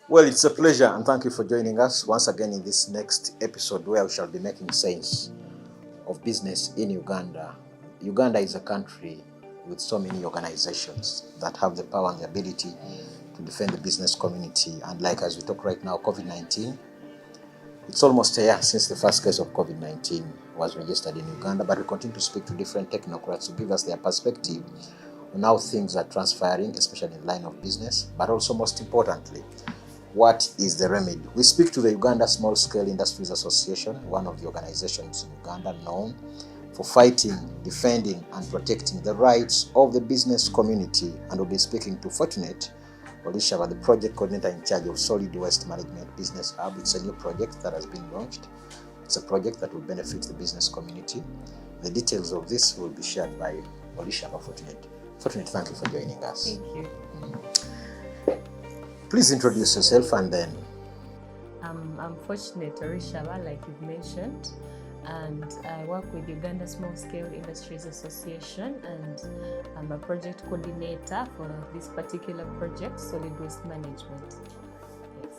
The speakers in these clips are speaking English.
Well, it's a pleasure and thank you for joining us once again in this next episode where we shall be making sense of business in Uganda. Uganda is a country with so many organizations that have the power and the ability to defend the business community. And like as we talk right now, COVID-19, it's almost a year since the first case of COVID-19 was registered in Uganda, but we continue to speak to different technocrats to give us their perspective on how things are transpiring, especially in the line of business, but also most importantly, what is the remedy? We speak to the Uganda Small Scale Industries Association, one of the organizations in Uganda known for fighting, defending, and protecting the rights of the business community. And we'll be speaking to Fortunate Olishaba, the project coordinator in charge of Solid Waste Management Business Hub. It's a new project that has been launched. It's a project that will benefit the business community. The details of this will be shared by Olishaba Fortunate. Fortunate, thank you for joining us. Thank you. Please introduce yourself and then. I'm Fortunate Orishaba, like you've mentioned, and I work with Uganda Small Scale Industries Association, and I'm a project coordinator for this particular project, Solid Waste Management. Yes.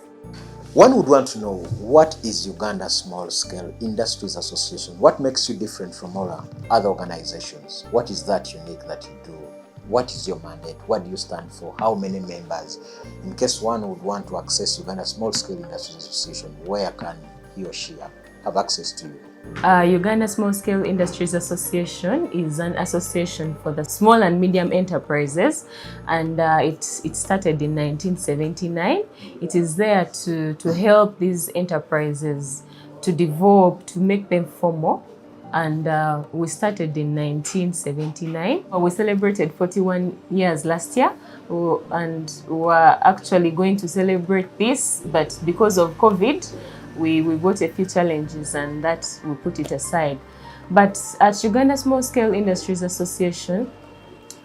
One would want to know, what is Uganda Small Scale Industries Association? What makes you different from all other organizations? What is that unique that you do? What is your mandate? What do you stand for? How many members? In case one would want to access Uganda Small Scale Industries Association, where can he or she have access to you? Uganda Small Scale Industries Association is an association for the small and medium enterprises, and it started in 1979. It is there to help these enterprises to develop, to make them formal. And we started in 1979. We celebrated 41 years last year, and we were actually going to celebrate this, but because of COVID, we got a few challenges and that we put it aside. But at Uganda Small Scale Industries Association,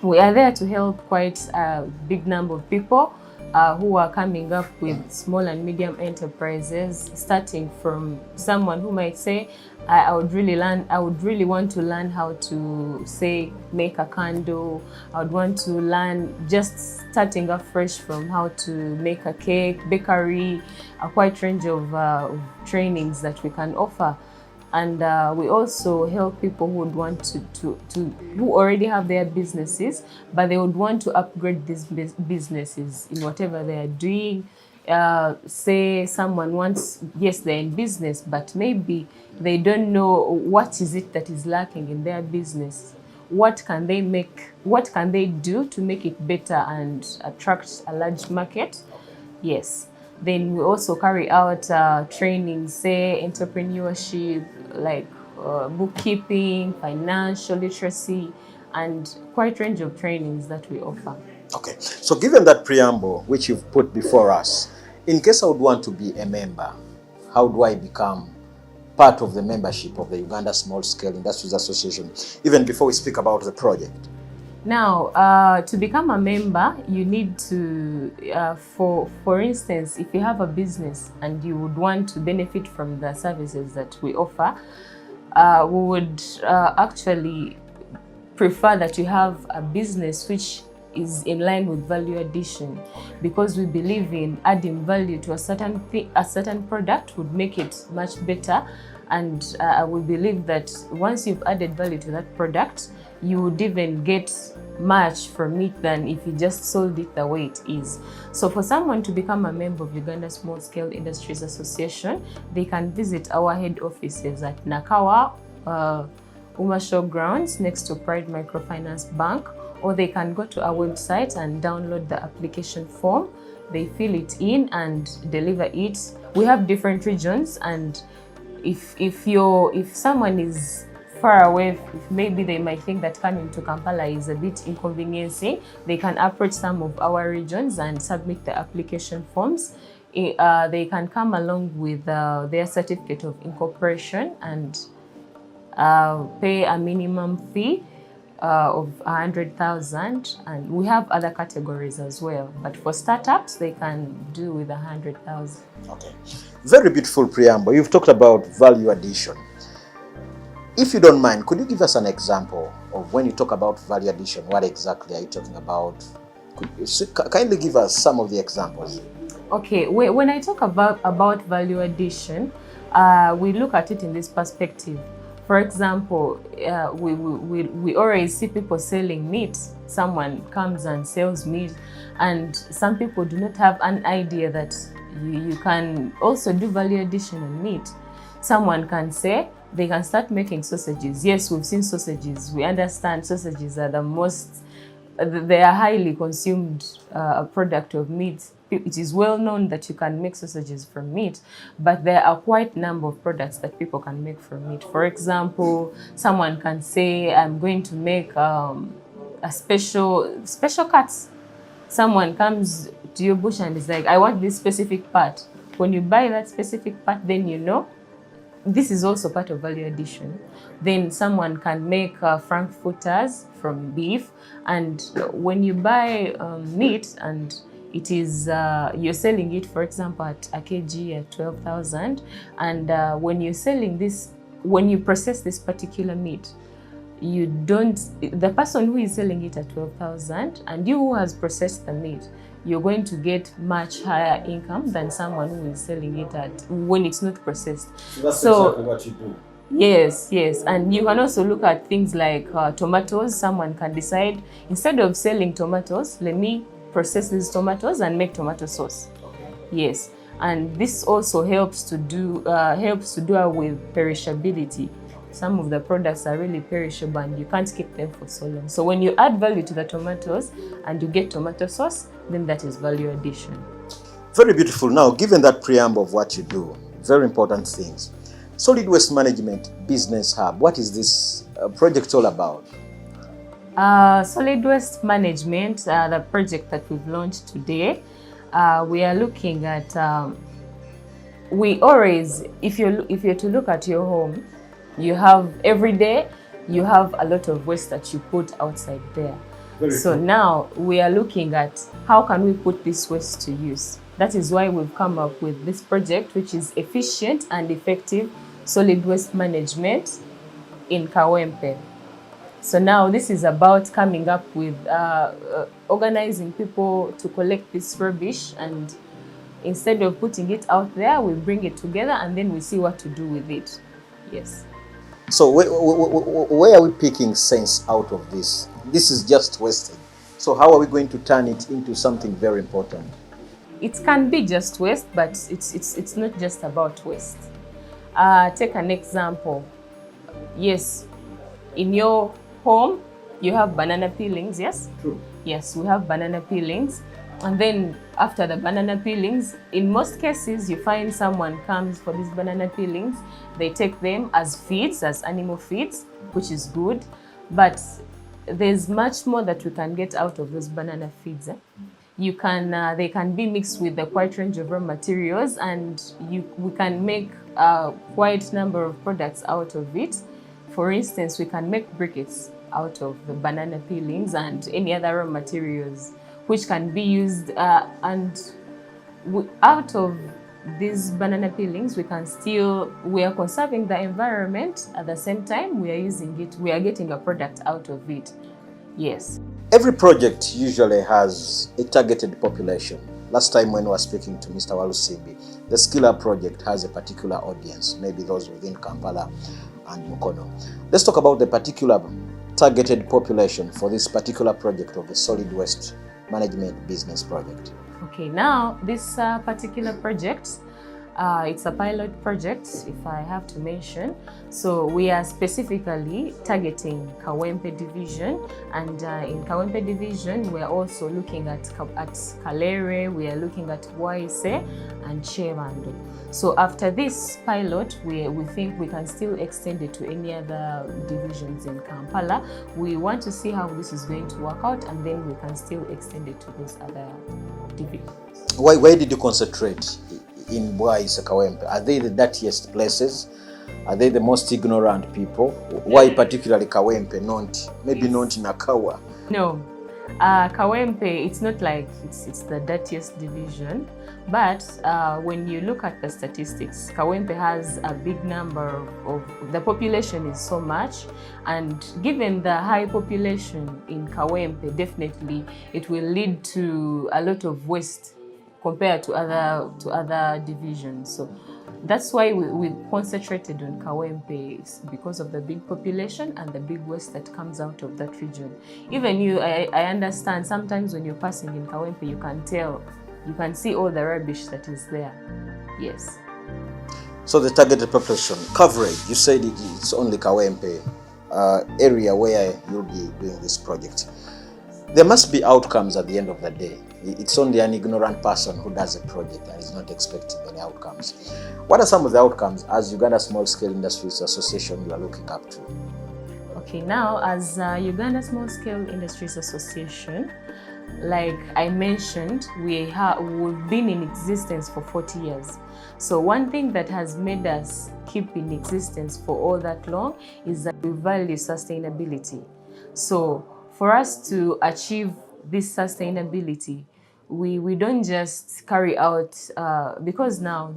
we are there to help quite a big number of people who are coming up with small and medium enterprises, starting from someone who might say, I would really want to learn how to, say, make a candle. I would want to learn, just starting up fresh, from how to make a cake, bakery, a quite range of trainings that we can offer. And we also help people who would want who already have their businesses, but they would want to upgrade these businesses in whatever they are doing. Say someone wants, yes, they're in business, but maybe they don't know what is it that is lacking in their business. What can they do to make it better and attract a large market? Yes. Then we also carry out training, say entrepreneurship, like bookkeeping, financial literacy, and quite range of trainings that we offer. Okay, so given that preamble which you've put before us, in case I would want to be a member, how do I become part of the membership of the Uganda Small Scale Industries Association, even before we speak about the project? Now, to become a member, you need to, for instance, if you have a business and you would want to benefit from the services that we offer, we would actually prefer that you have a business which is in line with value addition, because we believe in adding value to a certain product would make it much better. And we believe that once you've added value to that product, you would even get much from it than if you just sold it the way it is. So for someone to become a member of Uganda Small Scale Industries Association, they can visit our head offices at Nakawa, Umasho Grounds, next to Pride Microfinance Bank, or they can go to our website and download the application form. They fill it in and deliver it. We have different regions, and if someone is far away, maybe they might think that coming to Kampala is a bit inconveniencing, they can approach some of our regions and submit the application forms. They can come along with their certificate of incorporation and pay a minimum fee of 100,000, and we have other categories as well. But for startups, they can do with 100,000. Okay, very beautiful preamble. You've talked about value addition. If you don't mind, could you give us an example of when you talk about value addition? What exactly are you talking about? Could you kindly give us some of the examples? Okay, when I talk about value addition, we look at it in this perspective. For example, we always see people selling meat. Someone comes and sells meat, and some people do not have an idea that you can also do value addition on meat. Someone can say they can start making sausages. Yes, we've seen sausages. We understand sausages are they are highly consumed product of meat. It is well known that you can make sausages from meat, but there are quite a number of products that people can make from meat. For example, someone can say, I'm going to make a special cuts. Someone comes to your bush and is like, I want this specific part. When you buy that specific part, then you know this is also part of value addition. Then someone can make frankfurters from beef, and when you buy meat and it is you're selling it, for example, at a kg at 12,000, and when you're selling this, when you process this particular meat, you don't, the person who is selling it at 12,000 and you who has processed the meat, you're going to get much higher income than someone who is selling it at when it's not processed. So that's exactly what you do. Yes, yes. And you can also look at things like tomatoes. Someone can decide, instead of selling tomatoes, let me process these tomatoes and make tomato sauce. Okay. Yes. And this also helps to do away with perishability. Some of the products are really perishable and you can't keep them for so long. So when you add value to the tomatoes and you get tomato sauce, then that is value addition. Very beautiful. Now, given that preamble of what you do, very important things. Solid Waste Management Business Hub, what is this project all about? Solid Waste Management, the project that we've launched today, we are looking at, we always, if you're to look at your home, you have, every day, you have a lot of waste that you put outside there. So now we are looking at how can we put this waste to use. That is why we've come up with this project, which is efficient and effective solid waste management in Kawempe. So now this is about coming up with organizing people to collect this rubbish, and instead of putting it out there, we bring it together and then we see what to do with it. Yes. So where are we picking sense out of this? This is just wasted. So how are we going to turn it into something very important? It can be just waste, but it's not just about waste. Take an example. Yes, in your home, you have banana peelings, yes? True. Yes, we have banana peelings. And then after the banana peelings, in most cases, you find someone comes for these banana peelings. They take them as feeds, as animal feeds, which is good. But there's much more that we can get out of those banana feeds. You can, they can be mixed with a quite range of raw materials, and we can make quite a number of products out of it. For instance, we can make briquettes out of the banana peelings and any other raw materials, which can be used, and out of these banana peelings, we are conserving the environment. At the same time, we are getting a product out of it. Yes. Every project usually has a targeted population. Last time when we were speaking to Mr. Walusimbi, the Skill Up project has a particular audience, maybe those within Kampala and Mukono. Let's talk about the particular targeted population for this particular project of the Solid Waste Management Business Project. Okay, now this particular project, it's a pilot project, if I have to mention. So we are specifically targeting Kawempe Division, and in Kawempe Division, we are also looking at Kalere, we are looking at Waise and Chevando. So after this pilot, we think we can still extend it to any other divisions in Kampala. We want to see how this is going to work out, and then we can still extend it to those other divisions. Why did you concentrate in Waise Kawempe? Are they the dirtiest places? Are they the most ignorant people? Why particularly Kawempe, not Nakawa? No, Kawempe, it's not like it's the dirtiest division, but when you look at the statistics, Kawempe has a big number of the population is so much, and given the high population in Kawempe, definitely it will lead to a lot of waste compared to other divisions. So that's why we concentrated on Kawempe, because of the big population and the big waste that comes out of that region. Even I understand sometimes when you're passing in Kawempe, you can see all the rubbish that is there. Yes. So the targeted population coverage, you said it's only Kawempe area where you'll be doing this project. There must be outcomes at the end of the day. It's only an ignorant person who does a project and is not expecting any outcomes. What are some of the outcomes as Uganda Small Scale Industries Association you are looking up to? Okay, now as Uganda Small Scale Industries Association, like I mentioned, we've been in existence for 40 years. So one thing that has made us keep in existence for all that long is that we value sustainability. So for us to achieve this sustainability, we don't just carry out, because now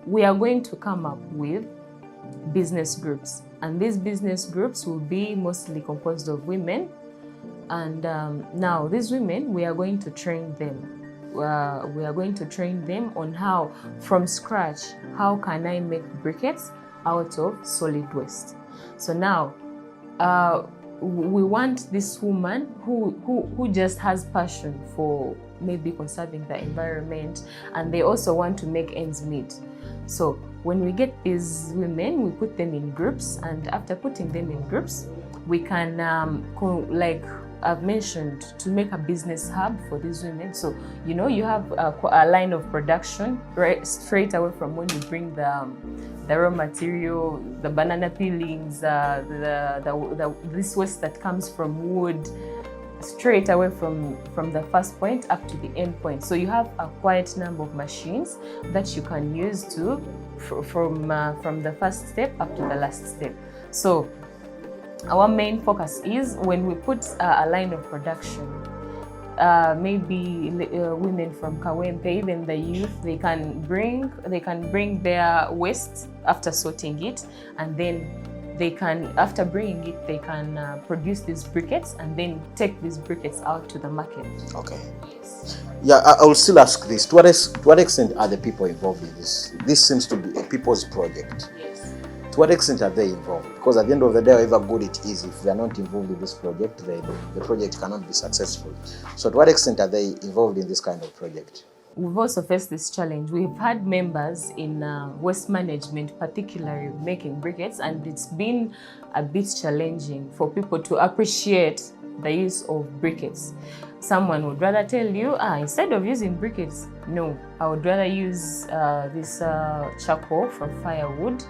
we are going to come up with business groups, and these business groups will be mostly composed of women. And now these women, we are going to train them. We are going to train them on how, from scratch, how can I make briquettes out of solid waste. So now we want this woman who just has passion for maybe conserving the environment, and they also want to make ends meet. So when we get these women, we put them in groups, and after putting them in groups, we can like I've mentioned, to make a business hub for these women. So you have a line of production right straight away from when you bring the raw material, the banana peelings, this waste that comes from wood, straight away from the first point up to the end point. So you have a quite number of machines that you can use to from the first step up to the last step. So our main focus is when we put a line of production, maybe women from Kawempe, even the youth, they can bring their waste after sorting it, and then after bringing it, they can produce these briquettes and then take these briquettes out to the market. Okay. Yes. Yeah, I will still ask this. To what extent are the people involved in this? This seems to be a people's project. Yes. To what extent are they involved? Because at the end of the day, however good it is, if they are not involved in this project, the project cannot be successful. So to what extent are they involved in this kind of project? We've also faced this challenge. We've had members in waste management, particularly making briquettes, and it's been a bit challenging for people to appreciate the use of briquettes. Someone would rather tell you, instead of using briquettes, no, I would rather use this charcoal from firewood,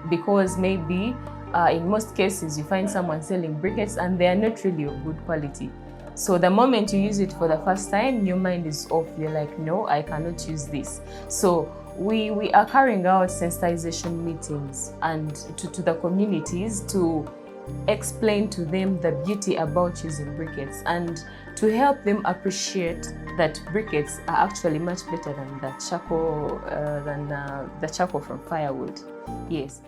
because maybe in most cases you find someone selling briquettes and they are not really of good quality. So the moment you use it for the first time, your mind is off. You're like, no, I cannot use this. So we are carrying out sensitization meetings and to the communities to explain to them the beauty about using briquettes and to help them appreciate that briquettes are actually much better than the charcoal from firewood. Yes.